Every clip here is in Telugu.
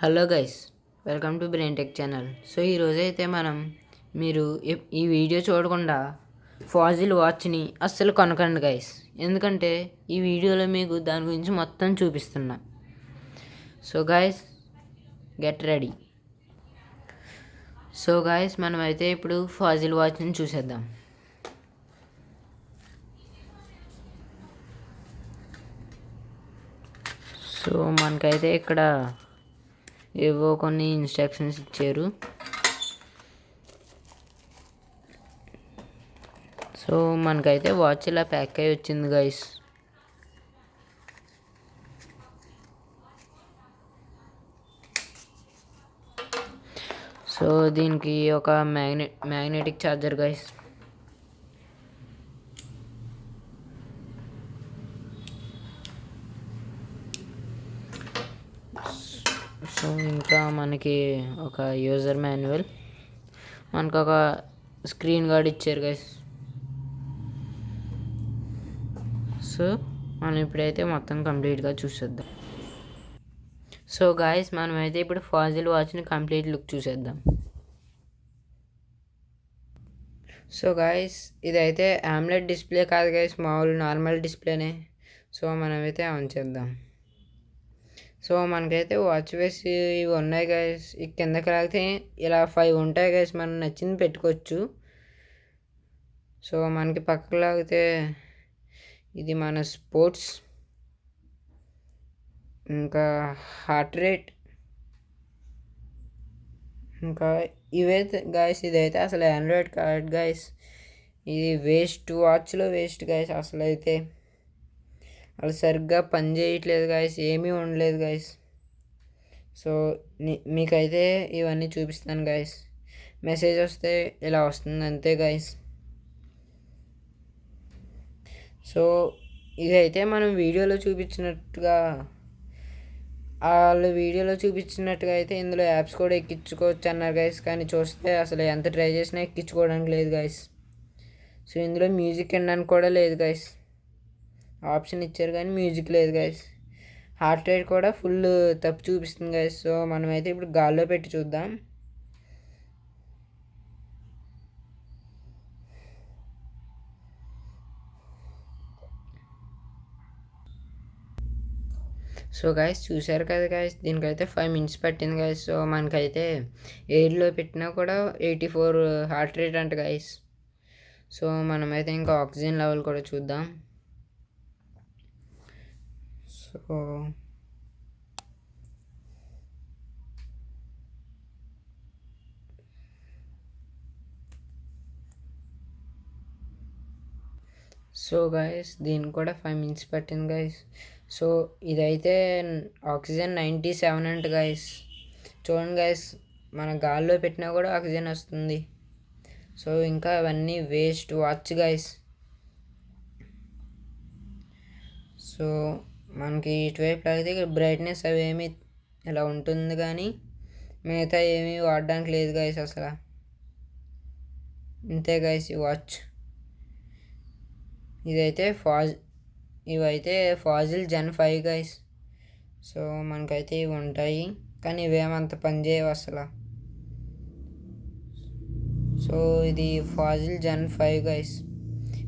Hello guys, welcome to brain tech channel. So ఈరోజైతే మీరు ఈ వీడియో చూడకుండా ఫాజిల్ వాచ్ని అస్సలు కొనకండి గైస్. ఎందుకంటే ఈ వీడియోలో మీకు దాని గురించి మొత్తం చూపిస్తున్నా. So guys, get ready. So guys, మనమైతే ఇప్పుడు ఫాజిల్ వాచ్ని చూసేద్దాం. సో మనకైతే ఇక్కడ ఏవో కొన్ని ఇన్స్ట్రక్షన్స్ ఇచ్చారు. సో మనకైతే వాచ్ ఇలా ప్యాక్ అయ్యి వచ్చింది గైస్. సో దీనికి ఒక మ్యాగ్నెటిక్ ఛార్జర్ గైస్. సో ఇంకా మనకి ఒక యూజర్ మాన్యువల్, మనకు ఒక స్క్రీన్ గార్డ్ ఇచ్చారు గైస్. సో మనం ఇప్పుడైతే మొత్తం కంప్లీట్గా చూసేద్దాం. సో గాయస్, మనమైతే ఇప్పుడు ఫాజిల్ వాచ్ని కంప్లీట్ లుక్ చూసేద్దాం. సో గాయస్, ఇదైతే ఆమ్లెట్ డిస్ప్లే కాదు గైస్, మామూలు నార్మల్ డిస్ప్లేనే. సో మనమైతే ఆన్ చేద్దాం. సో మనకైతే వాచ్ ఫేస్ ఇవి ఉన్నాయి గైస్. ఈ కిందకి లాగితే ఇలా 5 ఉంటాయి గైస్, మనం నచ్చింది పెట్టుకోవచ్చు. సో మనకి పక్కకు లాగితే ఇది మన స్పోర్ట్స్, ఇంకా హార్ట్ రేట్, ఇంకా ఇవైతే గాయస్. ఇదైతే అసలు ఆండ్రాయిడ్ కార్డ్ గాయస్. ఇది వేస్ట్, వాచ్లో వేస్ట్ గాయస్. అసలు అయితే అసలు సరిగ్గా పని చేయట్లేదు గాయస్, ఏమీ ఉండలేదు గాయస్. సో మీకైతే ఇవన్నీ చూపిస్తాను గాయస్. మెసేజ్ వస్తే ఇలా వస్తుంది అంతే గాయస్. సో ఇదైతే మనం వీడియోలో చూపించినట్టుగా అయితే ఇందులో యాప్స్ కూడా ఎక్కించుకోవచ్చు అన్నారు గైస్. కానీ చూస్తే అసలు ఎంత ట్రై చేసినా ఎక్కించుకోవడానికి లేదు గైస్. సో ఇందులో మ్యూజిక్ వినడానికి కూడా లేదు గైస్. ఆప్షన్ ఇచ్చారు కానీ మ్యూజిక్ లేదు గైస్. హార్ట్ రేట్ కూడా ఫుల్ తప్పు చూపిస్తుంది గైస్. సో మనమైతే ఇప్పుడు గాల్లో పెట్టి చూద్దాం. సో గైస్, చూసారు కదా గైస్, దీనికైతే 5 minutes పట్టింది గైస్. సో మనకైతే ఎయిర్లో పెట్టినా కూడా 84 హార్ట్ రేట్ అంట గైస్. సో మనమైతే ఇంకా ఆక్సిజన్ లెవెల్ కూడా చూద్దాం. సో గైస్, దీనికి కూడా 5 minutes పట్టింది గైస్. సో ఇదైతే ఆక్సిజన్ 97 అంట గైస్. చూడండి గైస్, మన గాల్లో పెట్టినా కూడా ఆక్సిజన్ వస్తుంది. సో ఇంకా అవన్నీ వేస్ట్ వాచ్ గైస్. సో మనకి ఇటువైపు అయితే బ్రైట్నెస్ అవి ఏమి ఇలా ఉంటుంది, కానీ మిగతా ఏమీ వాడడానికి లేదు గైస్ అసలు. ఇంతే గైస్ ఈ వాచ్. ఇవైతే ఫాజిల్ జెన్ 5 గైస్. సో మనకైతే ఇవి ఉంటాయి, కానీ ఇవేమంత పనిచేయవు అసలు. సో ఇది ఫాజిల్ జెన్ 5 గైస్.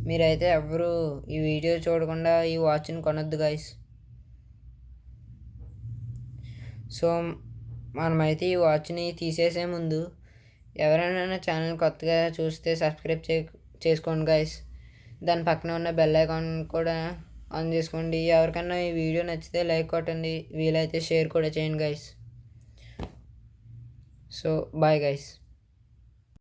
మీరైతే ఎవరు ఈ వీడియో చూడకుండా ఈ వాచ్ని కొనొద్దు గైస్. సో మనమైతే ఈ వాచ్ని తీసేసే ముందు ఎవరైనా ఛానల్ కొత్తగా చూస్తే సబ్స్క్రైబ్ చేసుకోండి గైస్. దాని పక్కన ఉన్న బెల్ ఐకాన్ కూడా ఆన్ చేసుకోండి. ఎవరికైనా ఈ వీడియో నచ్చితే లైక్ కొట్టండి, వీలైతే షేర్ కూడా చేయండి గైస్. So bye guys.